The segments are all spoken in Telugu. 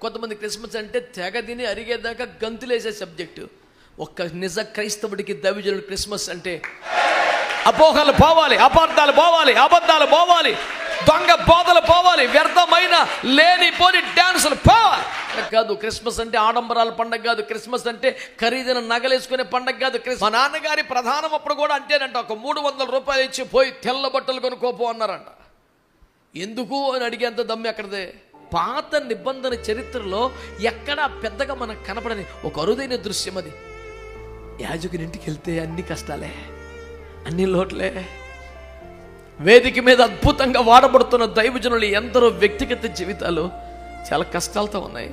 కొంతమంది క్రిస్మస్ అంటే తెగ తిని అరిగేదాకా గంతులేసే సబ్జెక్టు. ఒక్క నిజ క్రైస్తవుడికి దైవజనుడు క్రిస్మస్ అంటే అపోహలు పోవాలి, అపార్థాలు పోవాలి, అబద్ధాలు పోవాలి, దొంగ బోధలు పోవాలి, వ్యర్థమైన లేనిపోని డ్యాన్సులు పోవాలి కాదు. క్రిస్మస్ అంటే ఆడంబరాల పండగ కాదు. క్రిస్మస్ అంటే ఖరీదైన నగలేసుకునే పండగ కాదు. మా నాన్నగారి ప్రధానం అప్పుడు కూడా అంటేనంట, ఒక 300 రూపాయలు ఇచ్చి పోయి తెల్ల బట్టలు కొనుక్కోపో అన్నారంట. ఎందుకు అని అడిగేంత దమ్ము ఎక్కడదే. పాత నిబంధన చరిత్రలో ఎక్కడా పెద్దగా మనకు కనపడని ఒక అరుదైన దృశ్యం అది. యాజకుని ఇంటికి వెళ్తే అన్ని కష్టాలే, అన్ని లోట్లే. వేదిక మీద అద్భుతంగా వాడబడుతున్న దైవజనులు ఎందరో వ్యక్తిగత జీవితాలు చాలా కష్టాలతో ఉన్నాయి.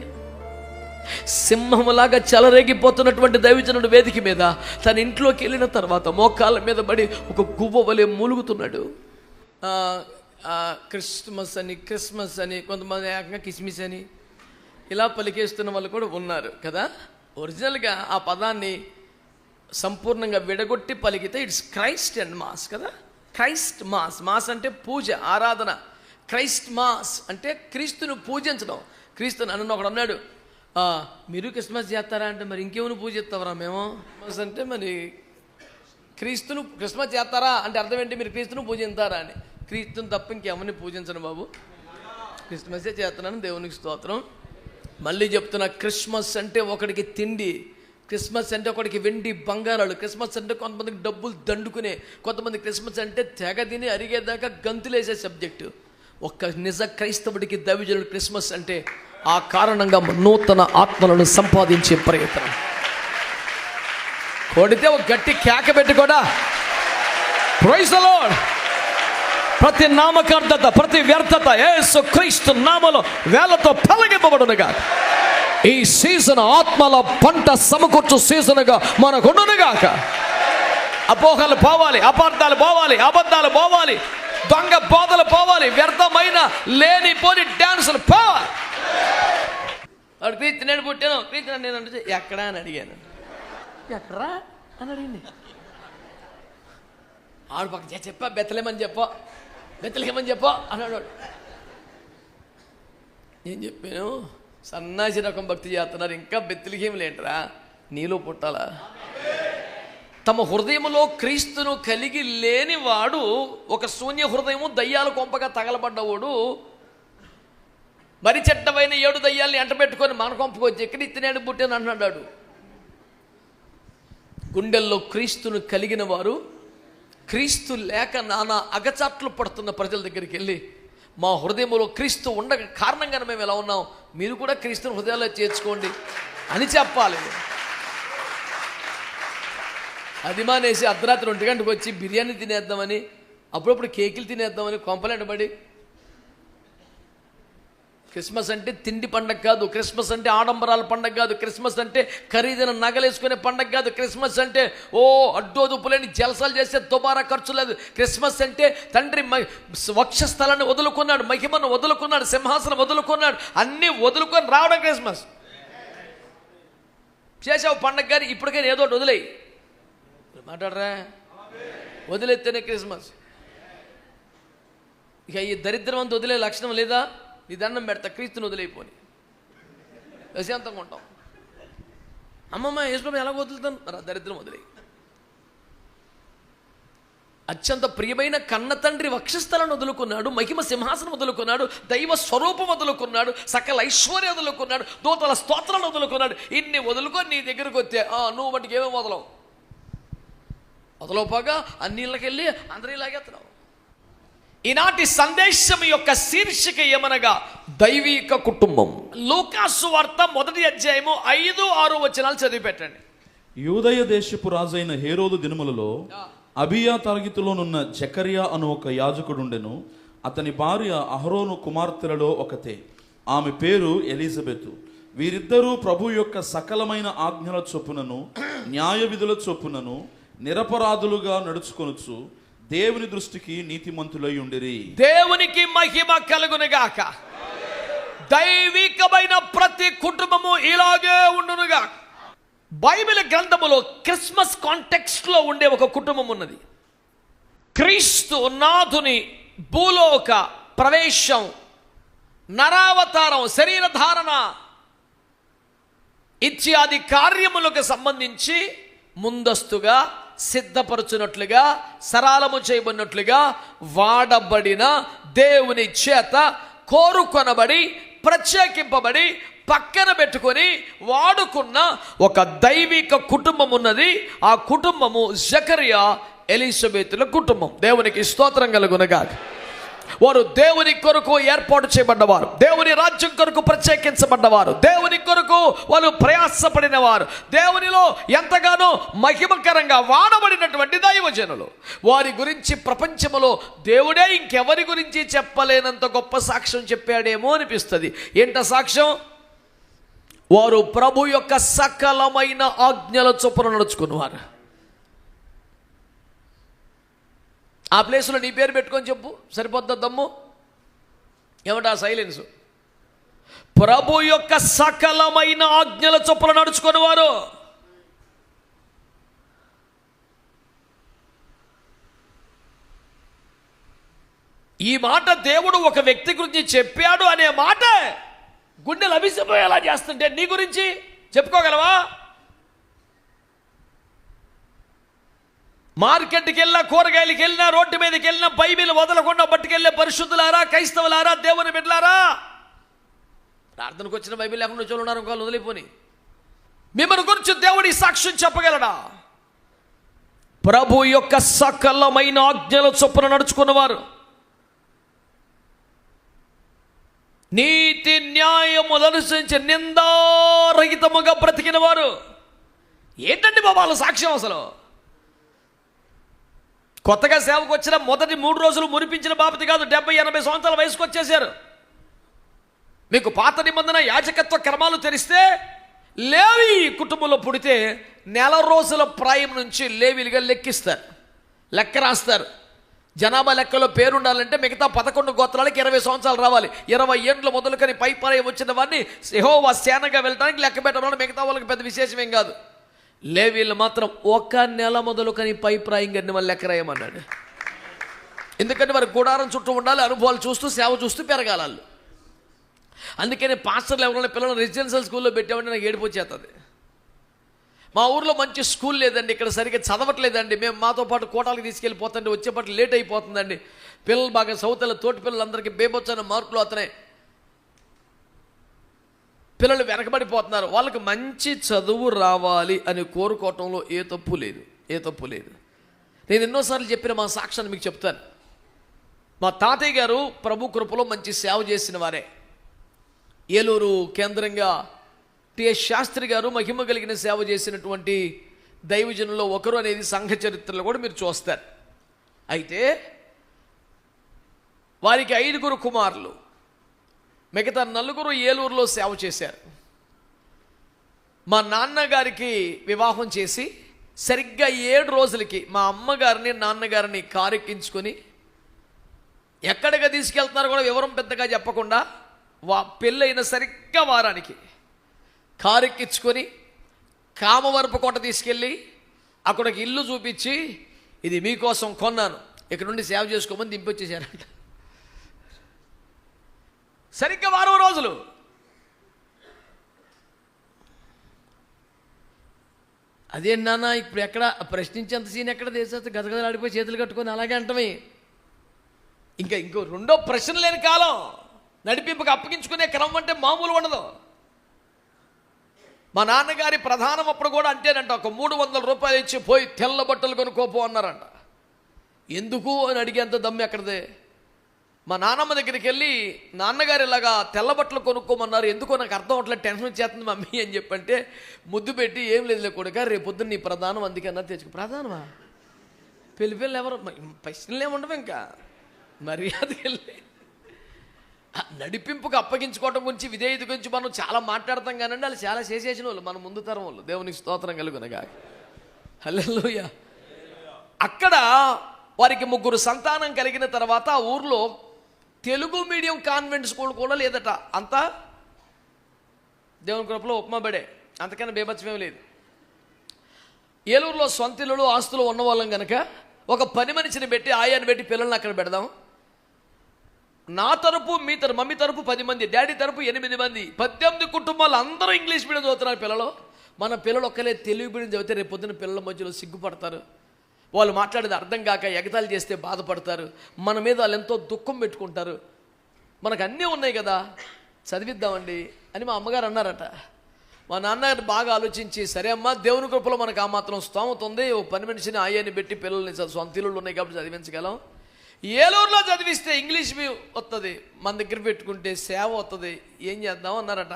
సింహములాగా చెలరేగిపోతున్నటువంటి దైవజనుడు వేదిక మీద తన ఇంట్లోకి వెళ్ళిన తర్వాత మోకాళ్ళ మీద పడి ఒక గువ్వ వలె మూలుగుతున్నాడు. క్రిస్మస్ అని కొంతమంది ఏకంగా కిస్మిస్ అని ఇలా పలికేస్తున్న వాళ్ళు కూడా ఉన్నారు కదా. ఒరిజినల్గా ఆ పదాన్ని సంపూర్ణంగా విడగొట్టి పలికితే ఇట్స్ క్రైస్ట్ అండ్ మాస్ కదా. క్రైస్ట్ మాస్, మాస్ అంటే పూజ, ఆరాధన. క్రైస్ట్ మాస్ అంటే క్రీస్తును పూజించడం. క్రీస్తుని నన్ను ఒకడు అన్నాడు, మీరు క్రిస్మస్ చేస్తారా అంటే, మరి ఇంకేమైనా పూజ చేస్తావరా మేము క్రిస్మస్ అంటే, మరి క్రీస్తును క్రిస్మస్ చేస్తారా అంటే అర్థం ఏంటి, మీరు క్రీస్తును పూజిస్తారా అని. క్రీస్తుని తప్ప ఇంకెవరిని పూజించను బాబు, క్రిస్మసే చేస్తున్నాను, దేవునికి స్తోత్రం. మళ్ళీ చెప్తున్నా, క్రిస్మస్ అంటే ఒకడికి తిండి, క్రిస్మస్ అంటే ఒకడికి వెండి బంగారాలు, క్రిస్మస్ అంటే కొంతమందికి డబ్బులు దండుకునే, కొంతమంది క్రిస్మస్ అంటే తెగ తిని అరిగేదాకా గంతులేసే సబ్జెక్టు. ఒక్క నిజ క్రైస్తవుడికి దైవజనుడు క్రిస్మస్ అంటే ఆ కారణంగా నూతన ఆత్మలను సంపాదించే ప్రయత్నం. కొడితే ఒక గట్టి కేక పెట్టి కూడా ప్రైజ్ ది లార్డ్. ప్రతి నామకార్థత, ప్రతి వ్యర్థత యేసు క్రీస్తు నామములో వేలతో తొలగింపబడునుగా. ఈ సీజన్ ఆత్మల పంట సమకూర్చు సీజన్గా మనకుండునుగాక. అపోహలు పోవాలి, అపార్థాలు పోవాలి, అబద్ధాలు పోవాలి, దొంగ బోధలు పోవాలి, వ్యర్థమైన లేనిపోని డ్యాన్సులు పోవాలి. వాడు క్రీస్తు నేను పుట్టాను, క్రీస్తు నేను అంటే ఎక్కడా అని అడిగాను. ఎక్కడా అని అడిగింది. ఆడు పక్క చెప్పా, బెత్తలేమని చెప్పో, బెత్తలేమని చెప్పో అన్నాడు. నేను చెప్పాను, సన్నాసి రకం భక్తి చేస్తున్నారు, ఇంకా బెత్తలేం లేంటరా, నీలో పుట్టాలా. తమ హృదయంలో క్రీస్తును కలిగి లేనివాడు ఒక శూన్య హృదయము, దయ్యాల కొంపగా తగలబడ్డవాడు, మరి చెడ్డమైన 7 దయ్యాల్ని ఎంటబెట్టుకొని మన కొంపకు వచ్చి ఎక్కడ ఇత్తనేడు పుట్టాను అన్నాడు. గుండెల్లో క్రీస్తును కలిగిన వారు క్రీస్తు లేక నానా అగచాట్లు పడుతున్న ప్రజల దగ్గరికి వెళ్ళి, మా హృదయంలో క్రీస్తు ఉండక కారణంగానే మేము ఎలా ఉన్నాం, మీరు కూడా క్రీస్తుని హృదయాల్లో చేర్చుకోండి అని చెప్పాలి. అది మానేసి అర్ధరాత్రి 1 గంటకు వచ్చి బిర్యానీ తినేద్దామని, అప్పుడప్పుడు కేకులు తినేద్దామని కొంపలేంటబడి. క్రిస్మస్ అంటే తిండి పండగ కాదు. క్రిస్మస్ అంటే ఆడంబరాల పండగ కాదు. క్రిస్మస్ అంటే ఖరీదైన నగలేసుకునే పండగ కాదు. క్రిస్మస్ అంటే అడ్డోదుపులేని జలసాలు చేసే దుబారా ఖర్చు లేదు. క్రిస్మస్ అంటే తండ్రి వక్షస్థలాన్ని వదులుకున్నాడు, మహిమను వదులుకున్నాడు, సింహాసనం వదులుకున్నాడు, అన్నీ వదులుకొని రావడం క్రిస్మస్. చేసావు పండగ కానీ ఇప్పటికైనా ఏదో ఒకటి వదిలేయి, మాట్లాడరా, వదిలేస్తేనే క్రిస్మస్. ఇక ఈ దరిద్రం అంతా వదిలే లక్షణం లేదా? నీ దండం పెడతా, క్రీస్తుని వదిలేయిపోని ప్రశాంతంగా ఉంటాం. అమ్మమ్మ యేసుప్రభు ఎలా వదులుతాను, దరిద్రం వదిలే. అత్యంత ప్రియమైన కన్న తండ్రి వక్షస్థలను వదులుకున్నాడు, మహిమ సింహాసనం వదులుకున్నాడు, దైవ స్వరూపం వదులుకున్నాడు, సకల ఐశ్వర్యం వదులుకున్నాడు, దూతల స్తోత్రాలు వదులుకున్నాడు. ఇన్ని వదులుకొని నీ దగ్గరకు వస్తే నువ్వు వాటికి ఏమేమి వదలవుపోగా అన్నిళ్ళకి వెళ్ళి అందరూ లాగేస్తున్నావు. ఈనాటి సందేశం యొక్క శీర్షిక ఏమనగా దైవిక కుటుంబం. లూకాసు వార్త 1వ అధ్యాయము 5-6 వచనాలు చదివి పెట్టండి. యూదయ దేశపు రాజైన హేరోదు దినములలో అబియా తరగతిలోనున్న జకరియా అను ఒక యాజకుడుండెను. అతని భార్య అహరోను కుమార్తెలలో ఒకతే, ఆమె పేరు ఎలిజబెతు. వీరిద్దరూ ప్రభు యొక్క సకలమైన ఆజ్ఞల చొప్పునను న్యాయ విధుల చొప్పునను నిరపరాధులుగా నడుచుకొనుచు దేవుని దృష్టికి నీతిమంతులై ఉండిరి. దేవునికి మహిమ కలుగునుగాక. దైవికమైన ప్రతి కుటుంబము ఇలాగే ఉండునుగా. బైబిల్ గ్రంథములో క్రిస్మస్ కాంటెక్స్ట్ లో ఉండే ఒక కుటుంబం ఉన్నది. క్రీస్తు నాథుని భూలోక ప్రవేశం, నరావతారం, శరీర ధారణ, ఇత్యాది కార్యములకు సంబంధించి ముందస్తుగా సిద్ధపరచునట్లుగా, సరళము చేయబడినట్లుగా వాడబడిన, దేవుని చేత కోరుకొనబడి, ప్రత్యేకింపబడి, పక్కన పెట్టుకొని వాడుకున్న ఒక దైవిక కుటుంబం ఉన్నది. ఆ కుటుంబము జకరియా ఎలిజబెతుల కుటుంబం. దేవునికి స్తోత్రం కలుగునగాక. వారు దేవుని కొరకు ఏర్పాటు చేయబడ్డవారు, దేవుని రాజ్యం కొరకు ప్రత్యేకించబడ్డవారు, దేవుని కొరకు వాళ్ళు ప్రయాసపడిన వారు, దేవునిలో ఎంతగానో మహిమకరంగా వాడబడినటువంటి దైవజనులు. వారి గురించి ప్రపంచంలో దేవుడే ఇంకెవరి గురించి చెప్పలేనంత గొప్ప సాక్ష్యం చెప్పాడేమో అనిపిస్తుంది. ఏంట సాక్ష్యం? వారు ప్రభు యొక్క సకలమైన ఆజ్ఞల చొప్పున నడుచుకున్నవారు. ఆ ప్లేస్లో నీ పేరు పెట్టుకొని చెప్పు, సరిపోద్దా దమ్ము? ఏమంటా సైలెన్స్? ప్రభు యొక్క సకలమైన ఆజ్ఞల చొప్పున నడుచుకునేవారు. ఈ మాట దేవుడు ఒక వ్యక్తి గురించి చెప్పాడు అనే మాట గుండెలు అవిసిపోయేలా చేస్తుంటే నీ గురించి చెప్పుకోగలవా? మార్కెట్కి వెళ్ళినా, కూరగాయలకి వెళ్ళినా, రోడ్డు మీదకి వెళ్ళినా బైబిల్ వదలకుండా పట్టుకెళ్ళే పరిశుద్ధులారా, క్రైస్తవులారా, దేవుని బిడ్డలారా, ప్రార్థనకు వచ్చిన బైబిల్ లేకుండా చూడన్నారు వాళ్ళు వదిలిపోని. మిమ్మల్ని గురించి దేవుడి సాక్ష్యం చెప్పగలడా? ప్రభు యొక్క సకలమైన ఆజ్ఞల చొప్పున నడుచుకున్నవారు, నీతి న్యాయములను అనుసరించి నిందారహితముగా బ్రతికిన వారు. ఏంటండి బాబా వాళ్ళ సాక్ష్యం? అసలు కొత్తగా సేవకు వచ్చిన మొదటి 3 రోజులు మురిపించిన బాపతి కాదు, 70-80 సంవత్సరాల వయసుకు వచ్చేసారు. మీకు పాత నిబంధన యాజకత్వ క్రమాలు తెలిస్తే, లేవి కుటుంబంలో పుడితే 1 రోజుల ప్రాయం నుంచి లేవీలుగా లెక్కిస్తారు, లెక్క రాస్తారు. జనాభా లెక్కలో పేరుండాలంటే మిగతా 11 గోత్రాలకి 20 సంవత్సరాలు రావాలి. 20 ఏండ్లు మొదలుకొని పైపరాయం వచ్చిన వాడిని యెహోవా సేనగా వెళ్ళడానికి లెక్క పెట్టడం మిగతా వాళ్ళకి పెద్ద విశేషమేం కాదు. లేవీళ్ళు మాత్రం 1 నెల మొదలుకొని పైప్రాయం గడిని వాళ్ళు లెక్క రాయమన్నాడు. ఎందుకంటే వారి గుడారం చుట్టూ ఉండాలి, అనుభవాలు చూస్తూ సేవ చూస్తూ పెరగాలి. అందుకని పాస్టర్లు ఎవరైనా పిల్లలు రెసిడెన్షియల్ స్కూల్లో పెట్టామంటే నాకు ఏడుపు వచ్చేస్తుంది. మా ఊర్లో మంచి స్కూల్ లేదండి, ఇక్కడ సరిగ్గా చదవట్లేదండి, మేము మాతో పాటు కోటాలకు తీసుకెళ్ళిపోతుంటే వచ్చేపాటు లేట్ అయిపోతుందండి, పిల్లలు బాగా సౌతల తోటి పిల్లలందరికీ బేబొచ్చని మార్కులు అవుతున్నాయి, పిల్లలు వెనకబడిపోతున్నారు, వాళ్ళకి మంచి చదువు రావాలి అని కోరుకోవటంలో ఏ తప్పు లేదు, ఏ తప్పు లేదు. నేను ఎన్నోసార్లు చెప్పిన మా సాక్ష్యాన్ని మీకు చెప్తాను. మా తాతయ్య గారు ప్రభు కృపలో మంచి సేవ చేసిన వారే. ఏలూరు కేంద్రంగా టిఎస్ శాస్త్రి గారు మహిమ కలిగిన సేవ చేసినటువంటి దైవజనుల్లో ఒకరు అనేది సంఘ చరిత్రలో కూడా మీరు చూస్తారు. అయితే వారికి 5 కుమారులు, మిగతా 4 ఏలూరులో సేవ చేశారు. మా నాన్నగారికి వివాహం చేసి సరిగ్గా 7 రోజులకి మా అమ్మగారిని నాన్నగారిని కారెక్కించుకొని ఎక్కడికి తీసుకెళ్తున్నారో కూడా వివరం పెద్దగా చెప్పకుండా పెళ్ళైన సరిగ్గా వారానికి కారెక్కించుకొని కామవరపు కోట తీసుకెళ్ళి అక్కడికి ఇల్లు చూపించి, ఇది మీకోసం కొన్నాను, ఇక్కడ నుండి సేవ చేసుకోమని దింపొచ్చేసారంట. సరిగ్గా 10 రోజులు. అదే నాన్న ఇప్పుడు ఎక్కడ ప్రశ్నించేంత సీన్ ఎక్కడ దేశం గదగదలాడిపోయి చేతులు కట్టుకొని అలాగే అంటమే. ఇంకో రెండో ప్రశ్న లేని కాలం. నడిపింపుకి అప్పగించుకునే క్రమం అంటే మామూలు ఉండదు. మా నాన్నగారి ప్రధానం అప్పుడు కూడా అంటేనంట, ఒక 300 రూపాయలు ఇచ్చి పోయి తెల్ల బట్టలు కొనుక్కోపో అన్నారంట. ఎందుకు అని అడిగేంత దమ్ము ఎక్కడదే. మా నాన్నమ్మ దగ్గరికి వెళ్ళి, నాన్నగారు ఇలాగా తెల్ల బట్టలు కొనుక్కోమన్నారు, ఎందుకో నాకు అర్థం అవట్లేదు, టెన్షన్ వచ్చేస్తుంది మమ్మీ అని చెప్పంటే ముద్దు పెట్టి, ఏం లేదులే కొడుక, రేపు పొద్దున్న నీ ప్రధానం అందుకన్నా తెచ్చుకో. ప్రధానమా? పెళ్ళి ఎవరు ప్రశ్నలు ఏముండవు, ఇంకా మర్యాదకి వెళ్ళి నడిపింపుకు అప్పగించుకోవడం గురించి, విధేయత గురించి మనం చాలా మాట్లాడతాం కానండి, వాళ్ళు చాలా చేసేసిన వాళ్ళు మన ముందు తరం వాళ్ళు. దేవునికి స్తోత్రం కలుగునగా. హల్లెలూయా. అక్కడ వారికి 3 సంతానం కలిగిన తర్వాత ఆ ఊర్లో తెలుగు మీడియం కాన్వెంట్ స్కూల్ కూడా లేదట. అంతా దేవుని కృపలో ఉప్మా బడే, అంతకన్నా బేబత్సమేం లేదు. ఏలూరులో సొంత ఇల్లులు ఆస్తులు ఉన్నవాళ్ళం కనుక ఒక పని మనిషిని పెట్టి, ఆయాన్ని పెట్టి పిల్లల్ని అక్కడ పెడదాం, నా తరపు మీ తరపు మమ్మీ తరపు 10 మంది, డాడీ తరపు 8 మంది, 18 కుటుంబాలు అందరూ ఇంగ్లీష్ మీడియం చదువుతున్నారు పిల్లలు. మన పిల్లలు ఒక్కలే తెలుగు మీడియం చదివితే రేపు పొద్దున పిల్లల మధ్యలో సిగ్గుపడతారు, వాళ్ళు మాట్లాడేది అర్థం కాక ఎగతాళి చేస్తే బాధపడతారు, మన మీద వాళ్ళు ఎంతో దుఃఖం పెట్టుకుంటారు. మనకు అన్నీ ఉన్నాయి కదా, చదివిద్దామండి అని మా అమ్మగారు అన్నారట. మా నాన్నగారు బాగా ఆలోచించి, సరే అమ్మా దేవుని కృపలో మనకు ఆ మాత్రం స్తోమత ఉంది, ఓ పని మనిషిని ఆయాన్ని పెట్టి పిల్లల్ని సొంత ఇల్లులు ఉన్నాయి కాబట్టి చదివించగలం, ఏలూరులో చదివిస్తే ఇంగ్లీష్ వస్తుంది, మన దగ్గర పెట్టుకుంటే సేవ వస్తుంది, ఏం చేద్దాం అన్నారట.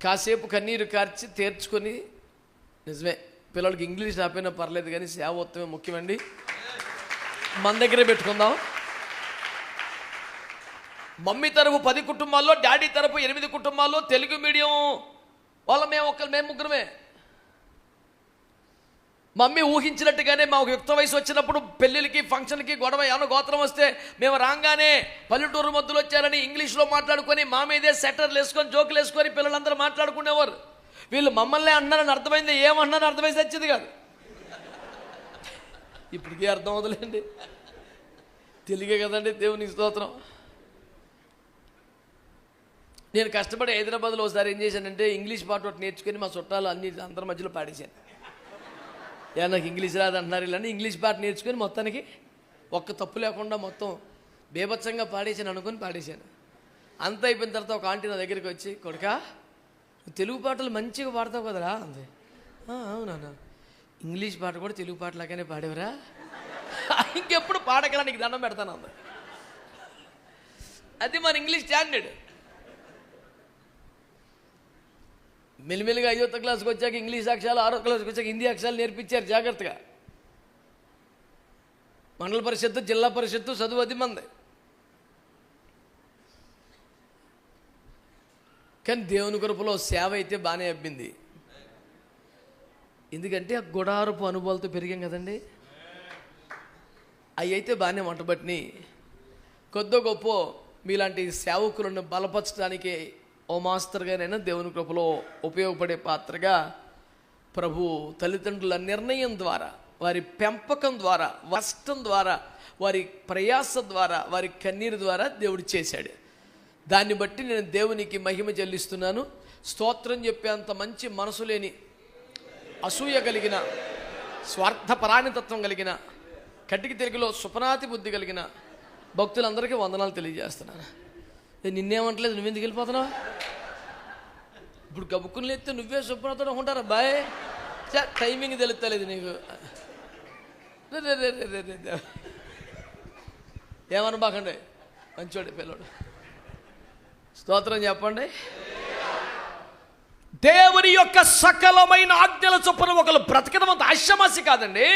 కాసేపు కన్నీరు కార్చి తీర్చుకొని, నిజమే పిల్లలకి ఇంగ్లీష్ రాపోయినా పర్లేదు కానీ సేవ వత్తమే ముఖ్యమండి, మన దగ్గరే పెట్టుకుందాం. మమ్మీ తరపు 10 కుటుంబాల్లో, డాడీ తరపు 8 కుటుంబాల్లో తెలుగు మీడియం వాళ్ళ మేము ముగ్గురమే. మమ్మీ ఊహించినట్టుగానే మాకు యుక్త వయసు వచ్చినప్పుడు పెళ్ళిళ్ళకి ఫంక్షన్కి గొడవ ఏమైనా గోత్రం వస్తే మేము రాగానే పల్లెటూరు మధ్యలో వచ్చారని ఇంగ్లీష్లో మాట్లాడుకొని మా మీదే సెటర్లు వేసుకొని జోకులు వేసుకొని పిల్లలందరూ మాట్లాడుకునేవారు. వీళ్ళు మమ్మల్ని అన్నారని అర్థమైంది, ఏమన్నారని అర్థమైంది వచ్చేది కాదు. ఇప్పటికీ అర్థం అవుతుందండి, తెలుగే కదండి దేవునికి స్తోత్రం. నేను కష్టపడి హైదరాబాద్లో ఒకసారి ఏం చేశానంటే ఇంగ్లీష్ పాట ఒకటి నేర్చుకొని మా చుట్టాలు అందరి మధ్యలో పాడేశాను. నాకు ఇంగ్లీష్ రాదు అంటున్నారు ఇలాని, ఇంగ్లీష్ పాట నేర్చుకొని మొత్తానికి ఒక్క తప్పు లేకుండా మొత్తం బేభత్సంగా పాడేశాను అనుకొని పాడేశాను. అంత అయిపోయిన తర్వాత ఒక ఆంటీ నా దగ్గరికి వచ్చి, కొడుకా తెలుగు పాటలు మంచిగా పాడతావు కదరా అంది. అవునా, ఇంగ్లీష్ పాట కూడా తెలుగు పాటలాగానే పాడేవరా, ఇంకెప్పుడు పాడకరా నీకు దండం పెడతాను అంది. అది మన ఇంగ్లీష్ స్టాండర్డ్. మెల్లిమెల్లిగా 5వ క్లాస్కి వచ్చాక ఇంగ్లీష్ అక్షరాలు, 6వ క్లాస్కి వచ్చాక హిందీ అక్షరాలు నేర్పించారు జాగ్రత్తగా. మండల పరిషత్తు, జిల్లా పరిషత్తు చదువు 10 మంది. కానీ దేవుని కృపలో సేవ అయితే బాగానే అబ్బింది. ఎందుకంటే ఆ గుడారపు అనుభవాలతో పెరిగాం కదండి, అవి అయితే బాగానే వంటబట్టిని. కొద్ది గొప్ప మీలాంటి సేవకులను బలపరచడానికి ఓ మాస్టర్గానైనా దేవుని కృపలో ఉపయోగపడే పాత్రగా ప్రభు తల్లిదండ్రుల నిర్ణయం ద్వారా, వారి పెంపకం ద్వారా, కష్టం ద్వారా, వారి ప్రయాస ద్వారా, వారి కన్నీరు ద్వారా దేవుడు చేశాడు. దాన్ని బట్టి నేను దేవునికి మహిమ చెల్లిస్తున్నాను. స్తోత్రం చెప్పేంత మంచి మనసు లేని, అసూయ కలిగిన, స్వార్థపరాణితత్వం కలిగిన, కటికి తెలుగులో సుపనాతి బుద్ధి కలిగిన భక్తులందరికీ వందనాలు తెలియజేస్తున్నాను. నిన్నేమంటలేదు, నువ్వెందుకు వెళ్ళిపోతున్నావు? ఇప్పుడు గబుక్కుని లేస్తే నువ్వే సుప్రతో ఉంటారా బాయ్, టైమింగ్ తెలుస్తలేదు నీకు. ఏమన్నా బాకండి, మంచోడు పిల్లడు. స్తోత్రం చెప్పండి. దేవుని యొక్క సకలమైన ఆజ్ఞల చొప్పున ఒకరు బ్రతకడం అంత ఆశామాసి కాదండి.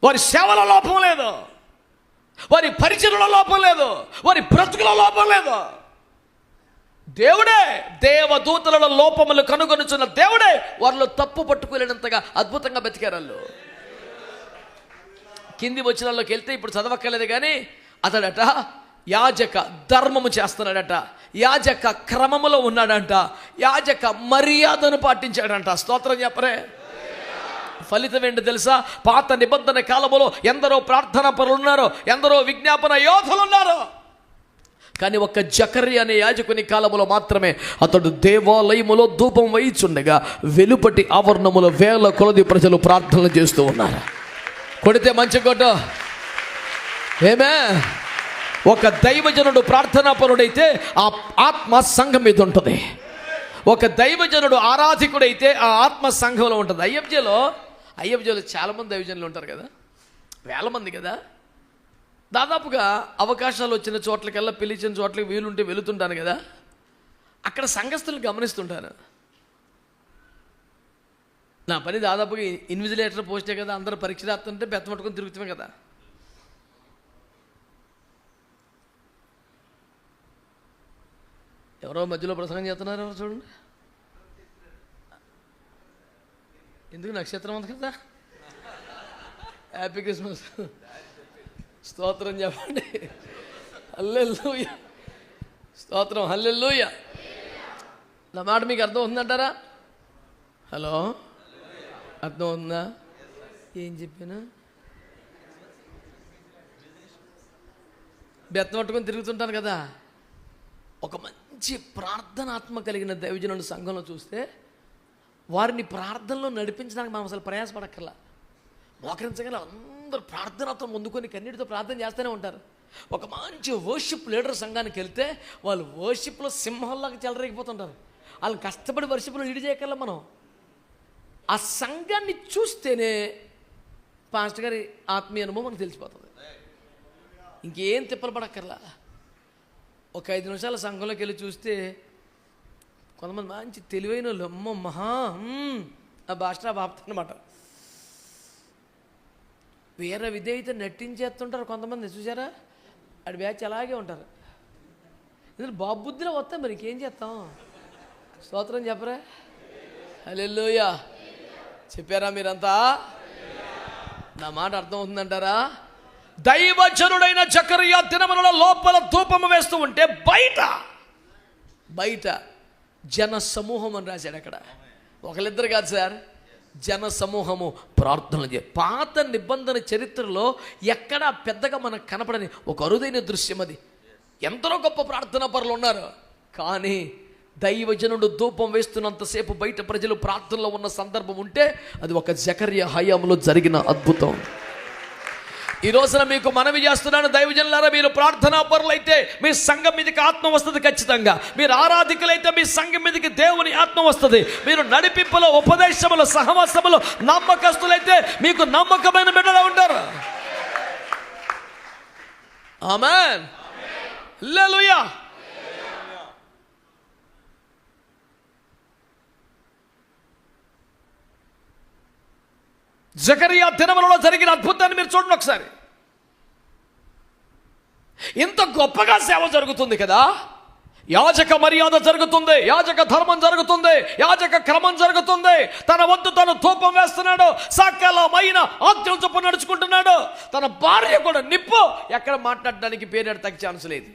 వారి సేవల లోపం లేదు, వారి పరిచయలో లోపం లేదు, వారి బ్రతుకుల లోపం లేదు. దేవుడే దేవదూతలలో లోపములు కనుగొనుచున్న దేవుడే వారిలో తప్పు పట్టుకోలేనంతగా అద్భుతంగా బతికారు వాళ్ళు. కింది వచనాల్లోకి వెళ్తే ఇప్పుడు చదవక్కర్లేదు కానీ అతడట యాజక ధర్మము చేస్తున్నాడట, యాజక క్రమములో ఉన్నాడంట, యాజక మర్యాదను పాటించాడంట. స్తోత్రం చెప్పరే. ఫలితం ఏంటో తెలుసా? పాత నిబంధన కాలములో ఎందరో ప్రార్థనా పరులు ఉన్నారు, ఎందరో విజ్ఞాపన యోధులు ఉన్నారు. కానీ ఒక్క జకర్యా అనే యాజకుని కాలములో మాత్రమే అతడు దేవాలయములో ధూపం వేయిచుండగా వెలుపటి ఆవరణములో వేల కొలది ప్రజలు ప్రార్థనలు చేస్తూ ఉన్నారు. కొడితే మంచి కొట్ట. ఏమే, ఒక దైవజనుడు ప్రార్థనా పరుడైతే ఆ ఆత్మ సంఘం మీద ఉంటుంది. ఒక దైవజనుడు ఆరాధికుడైతే ఆ ఆత్మ సంఘంలో ఉంటుంది. అయ్యబ్జలో చాలామంది దైవజనులు ఉంటారు కదా, వేల మంది కదా. దాదాపుగా అవకాశాలు వచ్చిన చోట్లకల్లా, పిలిచిన చోట్లకి వీలుంటే వెళుతుంటాను కదా, అక్కడ సంఘస్థులను గమనిస్తుంటాను. నా పని దాదాపుగా ఇన్విజిలేటర్ పోస్టే కదా, అందరూ పరీక్ష రాస్తుంటే బెత్త పట్టుకొని తిరుగుతామే కదా. ఎవరో మధ్యలో ప్రసంగం చేస్తున్నారు, ఎవరు చూడండి. ఎందుకు నక్షత్రం ఉంది కదా. Happy Christmas. స్తోత్రం చెప్పండి. హల్లెలూయా. స్తోత్రం, హల్లెలూయా. నా మాట మీకు అర్థం ఉందంటారా? హలో, అర్థం ఉందా? ఏం చెప్పినా బెత్తం పట్టుకొని తిరుగుతుంటాను కదా. ఒక మంచి ప్రార్థనాత్మ కలిగిన దైవజనుల సంఘంలో చూస్తే వారిని ప్రార్థనలో నడిపించడానికి మనం అసలు ప్రయాసపడక్కర్లా. మోకరించగల అందరూ ప్రార్థనతో ముందుకొని కన్నీటితో ప్రార్థన చేస్తూనే ఉంటారు. ఒక మంచి వర్షిప్ లీడర్ సంఘానికి వెళ్తే వాళ్ళు వర్షిప్లో సింహాల్లాగా చెలరేగిపోతుంటారు. వాళ్ళని కష్టపడి వర్షిప్లో లీడ్ చేయగలం మనం. ఆ సంఘాన్ని చూస్తేనే పాస్టర్ గారి ఆత్మీయ అనుభవం మనకు తెలిసిపోతుంది. ఇంకేం తిప్పలు పడక్కర్లా. ఒక 5 నిమిషాల సంఘంలోకి వెళ్ళి చూస్తే కొంతమంది మంచి తెలివైన వాళ్ళు అమ్మ మహా ఆ భాష బాపుతారనమాట. వేరే విధేయత నటించేస్తుంటారు కొంతమంది, చూసారా? అటు బ్యాచ్ అలాగే ఉంటారు. ఇందులో బాబు బుద్ధిలో వస్తాం, మరి ఇంకేం చేస్తాం? స్తోత్రం చెప్పరా? హల్లెలూయా చెప్పారా మీరంతా? నా మాట అర్థమవుతుందంటారా? దైవజనుడైన జకరియా దినములలో లోపల ధూపము వేస్తూ ఉంటే బయట జన సమూహం అని రాశాడు. అక్కడ ఒకళ్ళిద్దరు కాదు సార్, జన సమూహము ప్రార్థనలు చే. పాత నిబంధన చరిత్రలో ఎక్కడా పెద్దగా మనకు కనపడని ఒక అరుదైన దృశ్యం అది. ఎంతలో గొప్ప ప్రార్థనా పరులు ఉన్నారు, కానీ దైవజనుడు ధూపం వేస్తున్నంతసేపు బయట ప్రజలు ప్రార్థనలో ఉన్న సందర్భం ఉంటే అది ఒక జకరియా హయాంలో జరిగిన అద్భుతం. ఈ రోజున మీకు మనవి చేస్తున్నాను, దైవజనులారా, మీరు ప్రార్థనా పరులైతే మీ సంఘం మీదకి ఆత్మ వస్తుంది ఖచ్చితంగా. మీరు ఆరాధికులైతే మీ సంఘం మీదకి దేవుని ఆత్మ వస్తుంది. మీరు నడిపింపులో, ఉపదేశములో, సహవాసములో నమ్మకస్తులైతే మీకు నమ్మకమైన బిడ్డలు ఉంటారు. ఆమేన్, హల్లెలూయా. జకరియా దినములలో జరిగిన అద్భుతాన్ని మీరు చూడండి ఒకసారి. ఇంత గొప్పగా సేవ జరుగుతుంది కదా, యాజక మర్యాద జరుగుతుంది, యాజక ధర్మం జరుగుతుంది, యాజక క్రమం జరుగుతుంది. తన వద్దు తను ధూపం వేస్తున్నాడు, సకలమైన ఆజ్ఞల చొప్పున నడుచుకుంటున్నాడు. తన భార్య కూడా నిప్పు, ఎక్కడ మాట్లాడడానికి పేరు తగ్గ ఛాన్స్ లేదు.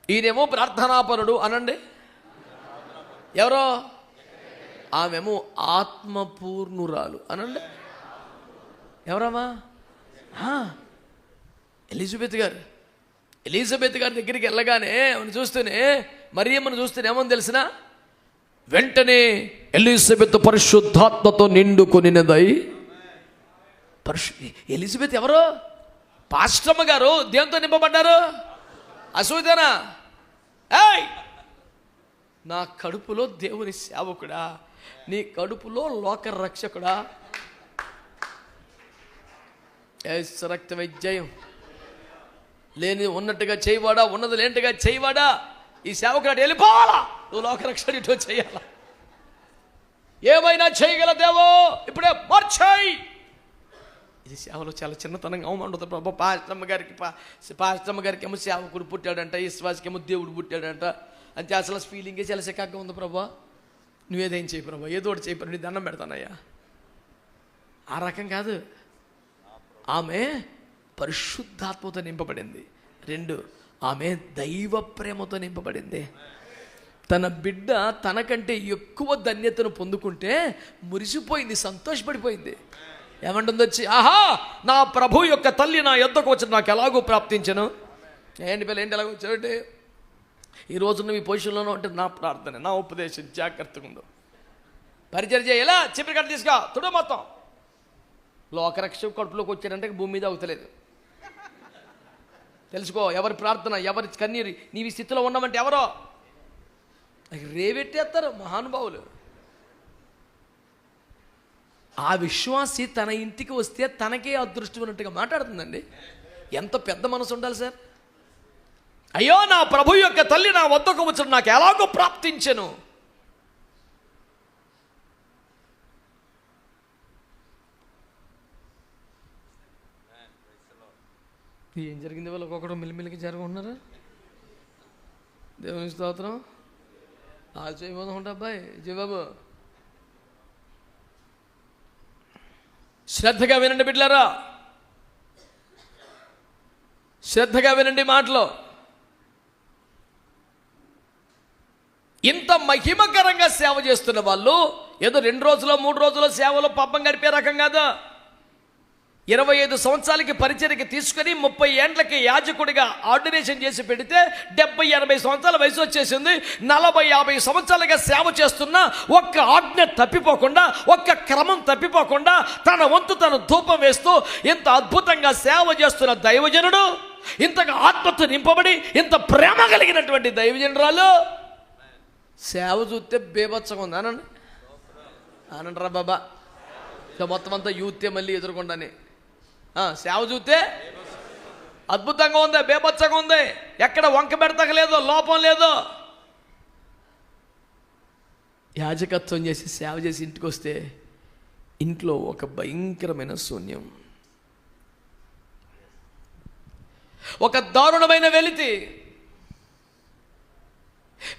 ఈయనేమో ప్రార్థనాపరుడు అనండి, ఎవరో ఆమెమో ఆత్మపూర్ణురాలు అనండి. ఎవరమ్మా? ఎలిజబెత్ గారి దగ్గరికి వెళ్ళగానే ఆమెను చూస్తూనే, మరియమ్మను చూస్తూనే ఏమని తెలిసిన? వెంటనే ఎలిజబెత్ పరిశుద్ధాత్మతో నిండుకొనినదై. ఎలిజబెత్ ఎవరు? పాస్టమ్మ గారు దేంతో నింపబడ్డారు? అసూయతేనా? ఏయ్, నా కడుపులో దేవుని సేవకుడా, నీ కడుపులో లోక రక్షకుడా, రక్త విజయం లేని ఉన్నట్టుగా చేయవాడా, ఉన్నది లేంటిగా చేయవాడా, ఈ సేవకుడు వెళ్ళిపోవాలా, నువ్వు లోక రక్షణ ఇటో చేయాలా, ఏమైనా చేయగల దేవో ఇప్పుడే మార్చాయి. ఇది సేవలో చాలా చిన్నతనంగా అవమంటుంది ప్రభు. పాస్టమ్మ గారికి ఏమో సేవకుడు పుట్టాడంట, విశ్వాసకి ఏమో దేవుడు పుట్టాడంట. అంతే అసలు ఫీలింగే చాలా చికాగ్గా ఉంది ప్రభా. నువ్వేదేం చేయి ప్రభా, ఏదో ఒకటి చేయి ప్రభు, నీ దండం పెడతానయ్యా. ఆ రకం కాదు. ఆమె పరిశుద్ధాత్మతో నింపబడింది. 2, ఆమె దైవ ప్రేమతో నింపబడింది. తన బిడ్డ తనకంటే ఎక్కువ ధన్యతను పొందుకుంటే మురిసిపోయింది, సంతోషపడిపోయింది. ఏమంటుంది వచ్చి? ఆహా, నా ప్రభు యొక్క తల్లి నా యొద్దకు వచ్చి నాకు ఎలాగో ప్రాప్తించను. ఏంటి పిల్ల, ఏంటి ఎలాగో వచ్చావంటే, ఈ రోజు నువ్వు ఈ పొజిషన్లోనూ అంటే నా ప్రార్థన, నా ఉపదేశం జాగ్రత్తగా ఉండు. పరిచయం చేయ, ఎలా చిప్పటి కట్ట తీసుకా తుడు మొత్తం. లోకరక్ష కడుపులోకి వచ్చాడంటే భూమి మీద అవుతలేదు. తెలుసుకో, ఎవరి ప్రార్థన, ఎవరి కన్నీరు, నీవి స్థితిలో ఉన్నామంటే ఎవరో రేవెట్టేస్తారు మహానుభావులు. ఆ విశ్వాసి తన ఇంటికి వస్తే తనకే అదృష్టం ఉన్నట్టుగా మాట్లాడుతుందండి. ఎంత పెద్ద మనసు ఉండాలి సార్. అయ్యో, నా ప్రభు యొక్క తల్లి నా వద్దకు వచ్చి నాకు ఎలాగో ప్రాప్తించెను. ఏం జరిగింది? వాళ్ళు ఒక్కొక్కడు మిల్లిమిల్లికి జరుగుతున్నారా? దేవుని స్తోత్రం. చేయబోదు ఉంటా అబ్బాయి జయబాబు. శ్రద్ధగా వినండి బిడ్డలారా, శ్రద్ధగా వినండి మాటలో. ఇంత మహిమకరంగా సేవ చేస్తున్న వాళ్ళు ఏదో 2 రోజులో 3 రోజులో సేవలో పబ్బం గడిపే రకం కాదు. 25 సంవత్సరాలకి పరిచర్యకి తీసుకొని 30 ఏండ్లకి యాజకుడిగా ఆర్డినేషన్ చేసి పెడితే 70-80 సంవత్సరాల వయసు వచ్చేసింది. 40-50 సంవత్సరాలుగా సేవ చేస్తున్న ఒక్క ఆజ్ఞ తప్పిపోకుండా, ఒక్క క్రమం తప్పిపోకుండా తన వంతు తను ధూపం వేస్తూ ఇంత అద్భుతంగా సేవ చేస్తున్న దైవజనుడు, ఇంతగా ఆత్మతో నింపబడి ఇంత ప్రేమ కలిగినటువంటి దైవజనురాలు సేవ చూస్తే బేబచ్చగా ఉంది. అనంటరా బాబా, మొత్తం అంతా యూతే మళ్ళీ ఎదుర్కొండానే సేవ చూస్తే అద్భుతంగా ఉంది, బేబచ్చగా ఉంది, ఎక్కడ వంక పెడతక లేదు, లోపం లేదు. యాజకత్వం చేసి సేవ చేసి ఇంటికి వస్తే ఇంట్లో ఒక భయంకరమైన శూన్యం, ఒక దారుణమైన వెలితి.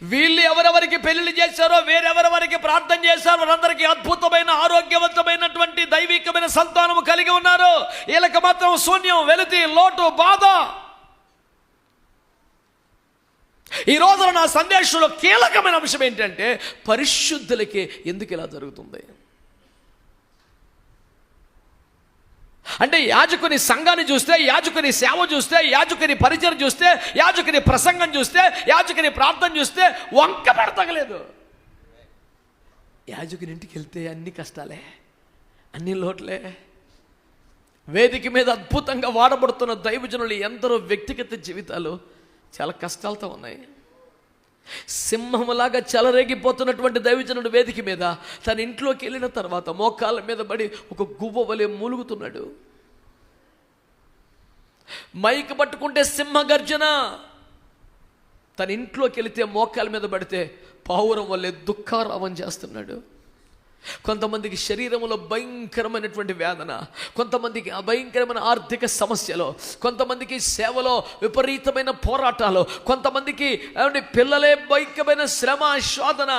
వీళ్ళు ఎవరెవరికి పెళ్లి చేశారో, వేరెవరెవరికి ప్రార్థన చేశారో వారందరికీ అద్భుతమైన ఆరోగ్యవంతమైనటువంటి దైవికమైన సంతానము కలిగి ఉన్నారు. వీళ్ళకి మాత్రం శూన్యం, వెలితి, లోటు, బాధ. ఈ రోజున నా సందేశంలో కీలకమైన అంశం ఏంటంటే పరిశుద్ధులకి ఎందుకు ఇలా జరుగుతుంది అంటే యాజకుని సంఘాన్ని చూస్తే, యాజకుని సేవ చూస్తే, యాజకుని పరిచయం చూస్తే, యాజకుని ప్రసంగం చూస్తే, యాజకుని ప్రార్థన చూస్తే వంక పెడతగలేదు. యాజకుని ఇంటికి వెళ్తే అన్ని కష్టాలే, అన్ని లోట్లే. వేదిక మీద అద్భుతంగా వాడబడుతున్న దైవజనులు ఎందరో వ్యక్తిగత జీవితాలు చాలా కష్టాలతో ఉన్నాయి. సింహములాగా చెలరేగిపోతున్నటువంటి దైవజనుడు వేదిక మీద తన ఇంట్లోకి వెళ్ళిన తర్వాత మోకాళ్ళ మీద పడి ఒక గువ్వ వలె మూలుగుతున్నాడు. మైక్ పట్టుకుంటే సింహ గర్జన, తన ఇంట్లోకి వెళితే మోకాళ్ళ మీద పడితే పావురం వల్లే దుఃఖారావం చేస్తున్నాడు. కొంతమందికి శరీరంలో భయంకరమైనటువంటి వేదన, కొంతమందికి భయంకరమైన ఆర్థిక సమస్యలు, కొంతమందికి సేవలో విపరీతమైన పోరాటాలు, కొంతమందికి పిల్లలే భయంకరమైన శ్రమ, శోధన,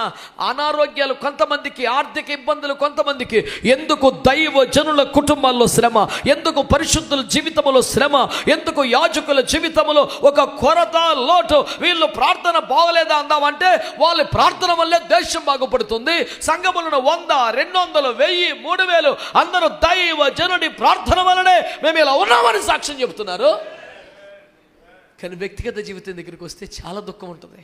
అనారోగ్యాలు, కొంతమందికి ఆర్థిక ఇబ్బందులు, కొంతమందికి ఎందుకు దైవ జనుల కుటుంబాల్లో శ్రమ, ఎందుకు పరిశుద్ధుల జీవితంలో శ్రమ, ఎందుకు యాజకుల జీవితంలో ఒక కొరత, లోటు. వీళ్ళు ప్రార్థన బాగలేదా అందామంటే వాళ్ళ ప్రార్థన వల్లే దేశం బాగుపడుతుంది. సంఘములను 100, 200, 1000, 3000 అందరూ దైవ జనుడి ప్రార్థన వలనే మేము ఇలా ఉన్నామని సాక్ష్యం చెబుతున్నారు. కానీ వ్యక్తిగత జీవితం దగ్గరికి వస్తే చాలా దుఃఖం ఉంటుంది.